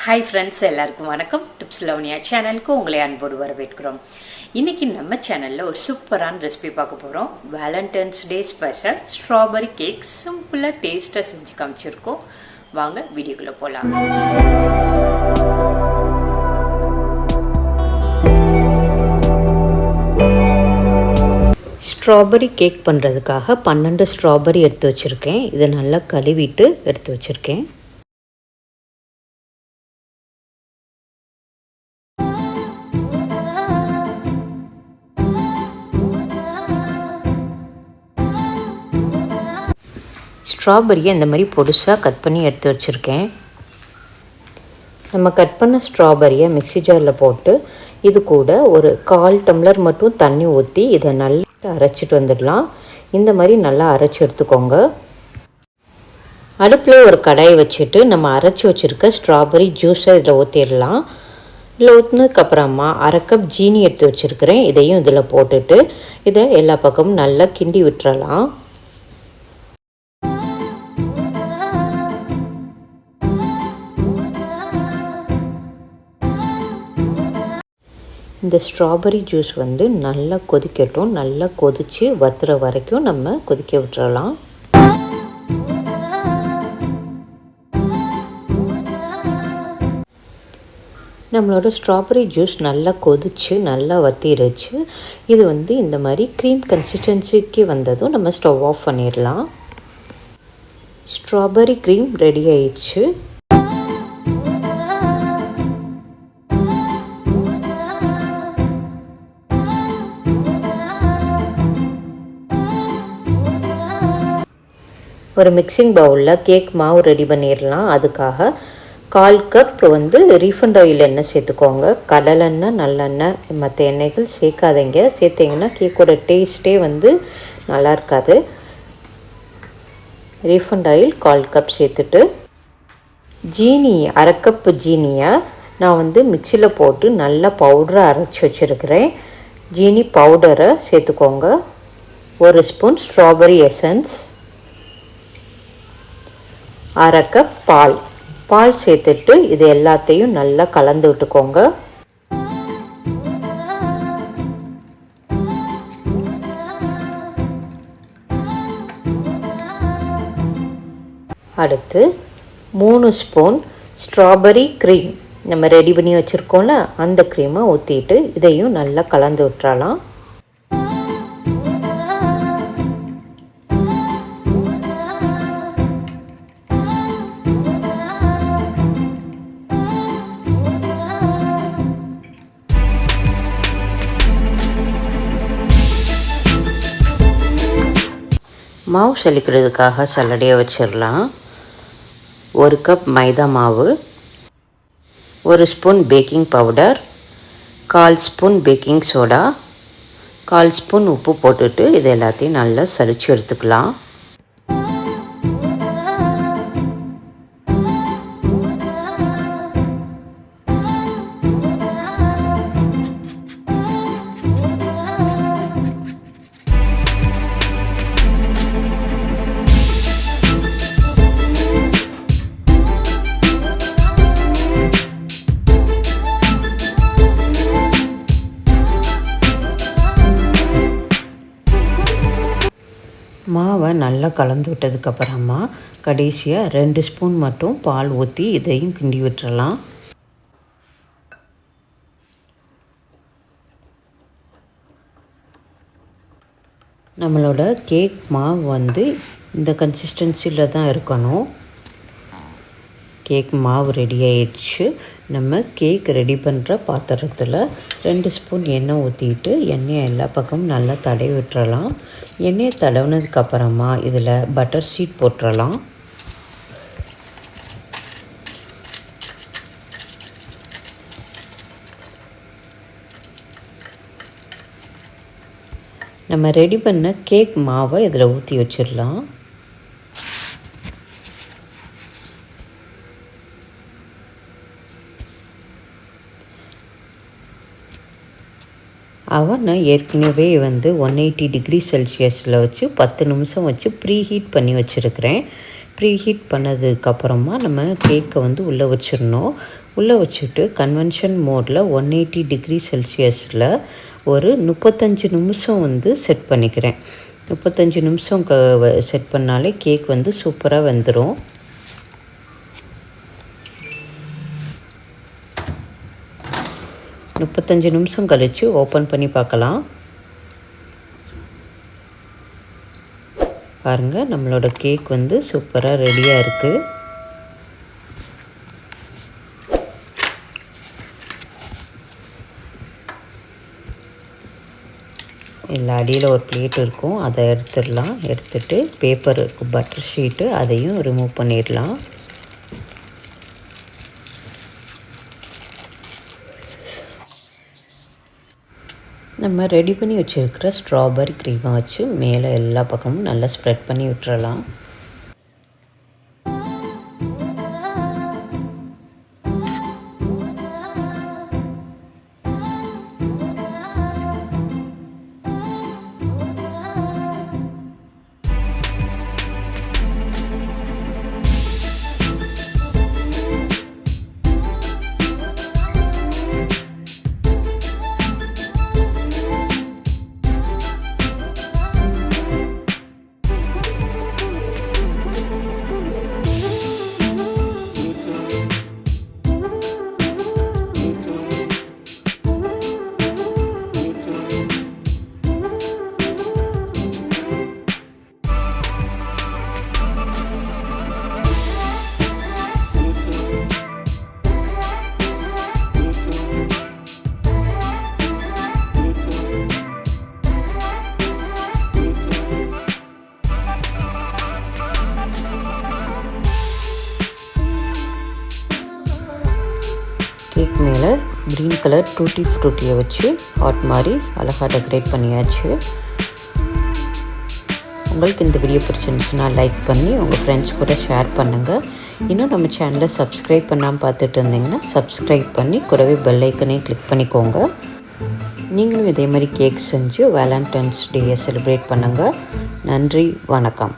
Hi friends, எல்லாருக்கும் வணக்கம். Tips Lavanya சேனலுக்கு உங்களை அன்போடு வரவேற்கிறோம். இன்றைக்கி நம்ம சேனலில் ஒரு சூப்பரான ரெசிபி பார்க்க போகிறோம். Valentine's day special strawberry cake சிம்பிளாக டேஸ்ட்டாக செஞ்சு காமிச்சிருக்கோம். வாங்க வீடியோக்குள்ளே போகலாம். ஸ்ட்ராபெரி கேக் பண்ணுறதுக்காக 12 ஸ்ட்ராபெரி எடுத்து வச்சுருக்கேன். இதை நல்லா கழுவிட்டு எடுத்து வச்சுருக்கேன். ஸ்ட்ராபெரியை இந்த மாதிரி பொடுசாக கட் பண்ணி எடுத்து வச்சுருக்கேன். நம்ம கட் பண்ண ஸ்ட்ராபெரியை மிக்ஸி ஜாரில் போட்டு இது கூட ஒரு 1/4 டம்ளர் மட்டும் தண்ணி ஊற்றி இதை நல்லா அரைச்சிட்டு வந்துடலாம். இந்த மாதிரி நல்லா அரைச்சி எடுத்துக்கோங்க. அடுப்பில் ஒரு கடாயை வச்சுட்டு நம்ம அரைச்சி வச்சுருக்க ஸ்ட்ராபெரி ஜூஸை இதில் ஊற்றிடலாம். இதில் ஊற்றினதுக்கப்புறமா 1/2 கப் ஜீனி எடுத்து வச்சுருக்கிறேன். இதையும் இதில் போட்டுட்டு இதை எல்லா பக்கமும் நல்லா கிண்டி விட்டுறலாம். இந்த ஸ்ட்ராபெரி ஜூஸ் நல்லா கொதிக்கட்டும். நல்லா கொதித்து வத்துற வரைக்கும் நம்ம கொதிக்க விட்டுறலாம். நம்மளோட ஸ்ட்ராபெரி ஜூஸ் நல்லா கொதித்து நல்லா வத்திருச்சு. இது இந்த மாதிரி க்ரீம் கன்சிஸ்டன்சிக்கு வந்ததும் நம்ம ஸ்டவ் ஆஃப் பண்ணிடலாம். ஸ்ட்ராபெரி க்ரீம் ரெடி ஆயிடுச்சு. ஒரு மிக்சிங் பவுலில் கேக் மாவு ரெடி பண்ணிடலாம். அதுக்காக 1/4 கப் ரீஃபண்ட் ஆயில் எண்ணெய் சேர்த்துக்கோங்க. கடலெண்ணெய், நல்லெண்ணெய், மற்ற எண்ணெய்கள் சேர்க்காதீங்க. சேர்த்திங்கன்னா கேக்கோட டேஸ்ட்டே நல்லா இருக்காது. ரீஃபண்ட் ஆயில் 1/4 கப் சேர்த்துட்டு ஜீனி 1/2 கப் ஜீனியை நான் மிக்சியில் போட்டு நல்லா பவுடரை அரைச்சி வச்சுருக்கிறேன். ஜீனி பவுடரை சேர்த்துக்கோங்க. 1 ஸ்பூன் ஸ்ட்ராபெரி எசன்ஸ், 1/2 கப் பால் சேர்த்துட்டு இது எல்லாத்தையும் நல்லா கலந்து விட்டுக்கோங்க. அடுத்து 3 ஸ்பூன் ஸ்ட்ராபெரி க்ரீம் நம்ம ரெடி பண்ணி வச்சுருக்கோம்ல, அந்த க்ரீமை ஊற்றிட்டு இதையும் நல்லா கலந்து விட்டுறலாம். மாவு சலிக்கிறதுக்காக சல்லடையை வச்சிடலாம். 1 கப் மைதா மாவு, 1 spoon baking powder, 1/4 spoon baking soda, 1/4 spoon உப்பு போட்டுட்டு இது எல்லாத்தையும் நல்லா சலிச்சு எடுத்துக்கலாம். மாவை நல்லா கலந்து விட்டதுக்கப்புறமா கடைசியாக 2 ஸ்பூன் மட்டும் பால் ஊற்றி இதையும் கிண்டி விட்டுறலாம். நம்மளோட கேக் மாவு இந்த கன்சிஸ்டன்சியில் தான் இருக்கணும். கேக் மாவு ரெடி ஆயிடுச்சு. நம்ம கேக் ரெடி பண்ணுற பாத்திரத்தில் 2 ஸ்பூன் எண்ணெய் ஊற்றிட்டு எண்ணெயை எல்லா பக்கமும் நல்லா தடவி விட்டுறலாம். எண்ணெயை தடவுனதுக்கப்புறமா இதில் பட்டர் ஷீட் போட்டுறலாம். நம்ம ரெடி பண்ண கேக் மாவை இதில் ஊற்றி வச்சிடலாம். அவனை ஏற்கனவே 180 டிகிரி செல்சியஸில் வச்சு 10 நிமிஷம் வச்சு ப்ரீ ஹீட் பண்ணி வச்சுருக்கிறேன். ப்ரீ ஹீட் பண்ணதுக்கப்புறமா நம்ம கேக்கை வந்து உள்ளே வச்சிடணும். உள்ளே வச்சுட்டு கன்வென்ஷன் மோடில் 180 டிகிரி செல்சியஸில் ஒரு 35 நிமிஷம் வந்து செட் பண்ணிக்கிறேன். 35 நிமிஷம் செட் பண்ணாலே கேக் வந்து சூப்பராக வெந்துடும். முப்பத்தஞ்சு நிமிஷம் கழித்து ஓப்பன் பண்ணி பார்க்கலாம். பாருங்கள், நம்மளோட கேக் வந்து சூப்பராக ரெடியாக இருக்குது. இல்லை, அடியில் ஒரு பிளேட் இருக்கும், அதை எடுத்துடலாம். எடுத்துட்டு பேப்பர் இருக்கும், பட்டர் ஷீட்டு, அதையும் ரிமூவ் பண்ணிடலாம். நம்ம ரெடி பண்ணி வச்சுருக்கிற ஸ்ட்ராபெரி க்ரீமை வச்சு மேலே எல்லா பக்கமும் நல்லா ஸ்ப்ரெட் பண்ணி விட்டுறலாம். கேக் மேலே க்ரீன் கலர் டூட்டி ஃப்ரூட்டியை வச்சு ஹாட் மாதிரி அழகாக டெக்கரேட் பண்ணியாச்சு. உங்களுக்கு இந்த வீடியோ பிடிச்சிருந்துச்சுன்னா லைக் பண்ணி உங்கள் ஃப்ரெண்ட்ஸ் கூட ஷேர் பண்ணுங்கள். இன்னும் நம்ம சேனலை சப்ஸ்கிரைப் பண்ணாமல் பார்த்துட்டு இருந்தீங்கன்னா சப்ஸ்கிரைப் பண்ணி கூடவே பெல் ஐக்கனையும் கிளிக் பண்ணிக்கோங்க. நீங்களும் இதே மாதிரி கேக் செஞ்சு வேலண்டைன்ஸ் டேயை செலிப்ரேட் பண்ணுங்கள். நன்றி, வணக்கம்.